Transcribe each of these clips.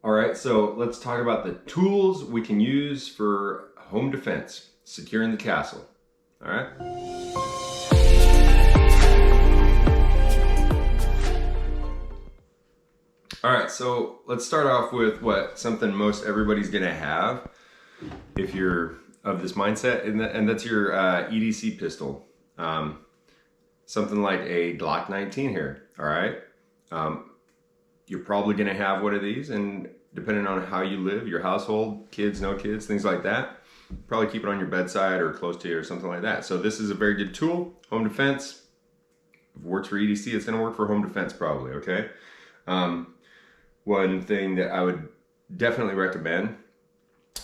All right, so let's talk about the tools we can use for home defense, securing the castle. All right. All right, so let's start off with something most everybody's gonna have if you're of this mindset, and that's your EDC pistol. Something like a Glock 19 here, all right? You're probably gonna have one of these, and depending on how you live, your household, kids, no kids, things like that, probably keep it on your bedside or close to you or something like that. So this is a very good tool, home defense. If it works for EDC, it's gonna work for home defense probably, okay? One thing that I would definitely recommend,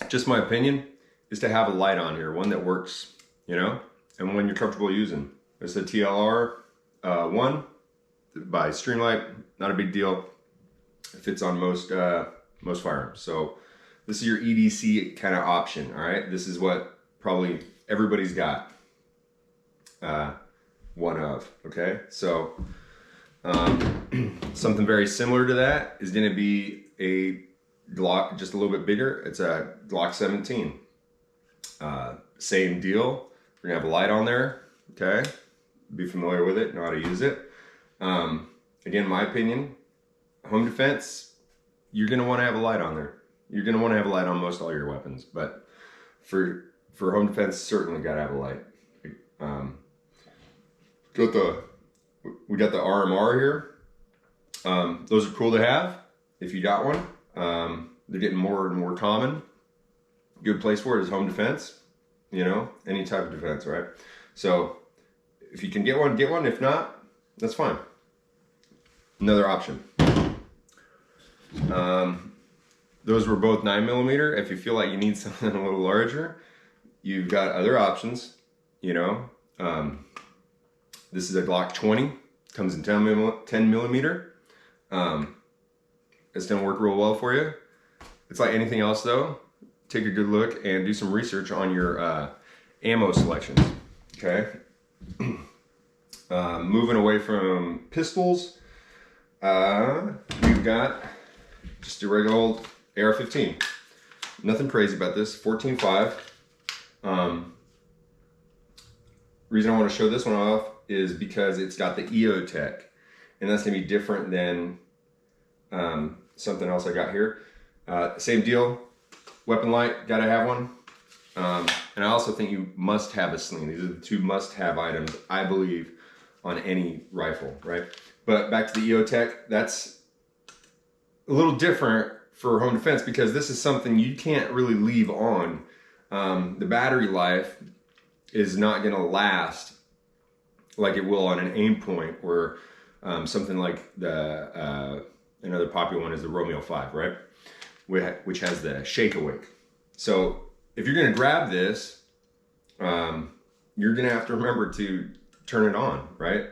just my opinion, is to have a light on here, one that works, you know, and one you're comfortable using. It's a TLR-1 by Streamlight, not a big deal. It fits on most firearms. So this is your EDC kind of option, all right? This is what probably everybody's got one of, okay? So something very similar to that is gonna be a Glock, just a little bit bigger. It's a Glock 17. Same deal. We're gonna have a light on there, okay? Be familiar with it, know how to use it. Again, my opinion, home defense, you're gonna wanna have a light on there. You're gonna wanna have a light on most all your weapons, but for home defense, certainly gotta have a light. We got the RMR here. Those are cool to have if you got one. They're getting more and more common. Good place for it is home defense, you know, any type of defense, right? So if you can get one, get one. If not, that's fine. Another option. Those were both 9mm. If you feel like you need something a little larger, you've got other options, you know. This is a Glock 20, comes in 10mm. It's gonna work real well for you. It's like anything else though, take a good look and do some research on your ammo selections, okay? Moving away from pistols, we've got just a regular old AR-15. Nothing crazy about this, 14.5. Reason I want to show this one off is because it's got the EO tech, and that's gonna be different than something else I got here. Same deal, weapon light, gotta have one. And I also think you must have a sling. These are the two must-have items, I believe, on any rifle, right? But back to the EO tech, that's a little different for home defense because this is something you can't really leave on. The battery life is not gonna last like it will on an aim point, or something like the another popular one is the Romeo 5, right? Which has the shake awake. So if you're gonna grab this, you're gonna have to remember to turn it on, right?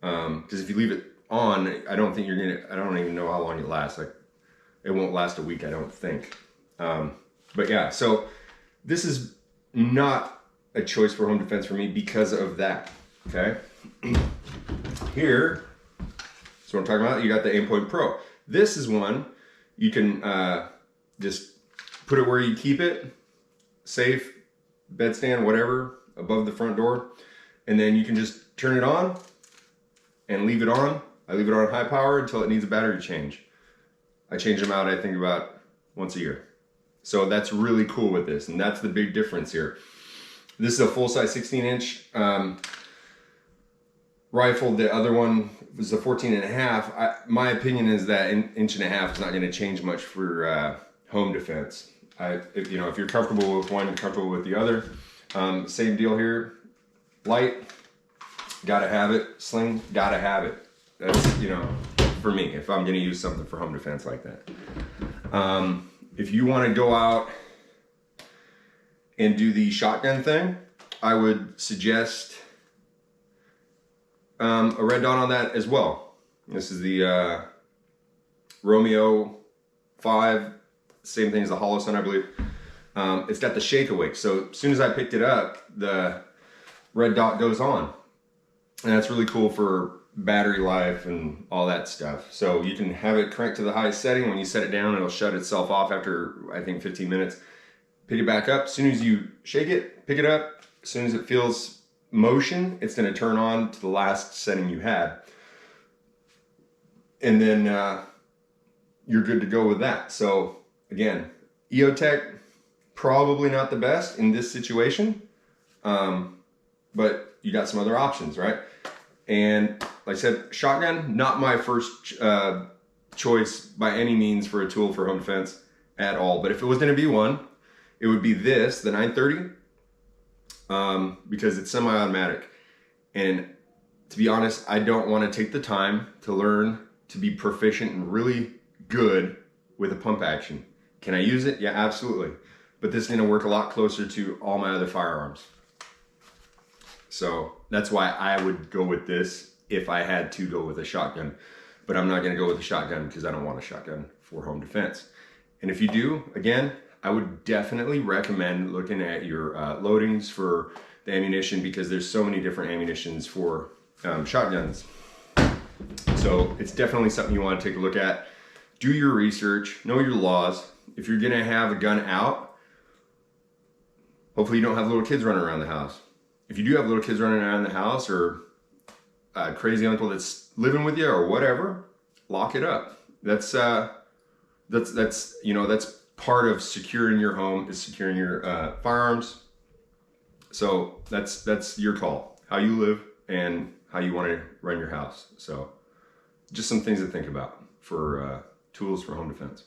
Because if you leave it on, I don't even know how long it lasts. Like, it won't last a week, I don't think. But yeah, so this is not a choice for home defense for me because of that, okay? Here, so what I'm talking about, you got the Aimpoint Pro. This is one you can just put it where you keep it, safe, bedstand, whatever, above the front door, and then you can just turn it on and leave it on. I leave it on high power until it needs a battery change. I change them out, I think, about once a year. So that's really cool with this, and that's the big difference here. This is a full-size 16-inch rifle. The other one was a 14.5. My opinion is that an 1.5 inches is not going to change much for home defense. If you're comfortable with one, you're comfortable with the other. Same deal here. Light, gotta have it. Sling, gotta have it. That's, you know, for me, if I'm going to use something for home defense like that. If you want to go out and do the shotgun thing, I would suggest a red dot on that as well. This is the Romeo 5, same thing as the Hollow Sun, I believe. It's got the shake awake, so as soon as I picked it up, the red dot goes on, and that's really cool for battery life and all that stuff. So you can have it cranked to the highest setting. When you set it down, it'll shut itself off after, I think, 15 minutes. Pick it back up. As soon as you shake it, pick it up. As soon as it feels motion, it's going to turn on to the last setting you had. And then you're good to go with that. So again, EOTech, probably not the best in this situation, but you got some other options, right? And like I said, shotgun, not my first choice by any means for a tool for home defense at all. But if it was going to be one, it would be this, the 930, because it's semi-automatic. And to be honest, I don't want to take the time to learn to be proficient and really good with a pump action. Can I use it? Yeah, absolutely. But this is going to work a lot closer to all my other firearms. So that's why I would go with this if I had to go with a shotgun. But I'm not going to go with a shotgun because I don't want a shotgun for home defense. And if you do, again, I would definitely recommend looking at your loadings for the ammunition, because there's so many different ammunitions for shotguns. So it's definitely something you want to take a look at. Do your research, know your laws. If you're going to have a gun out, hopefully you don't have little kids running around the house. If you do have little kids running around the house, or a crazy uncle that's living with you or whatever, lock it up. That's part of securing your home, is securing your firearms. So that's your call, how you live and how you want to run your house. So just some things to think about for tools for home defense.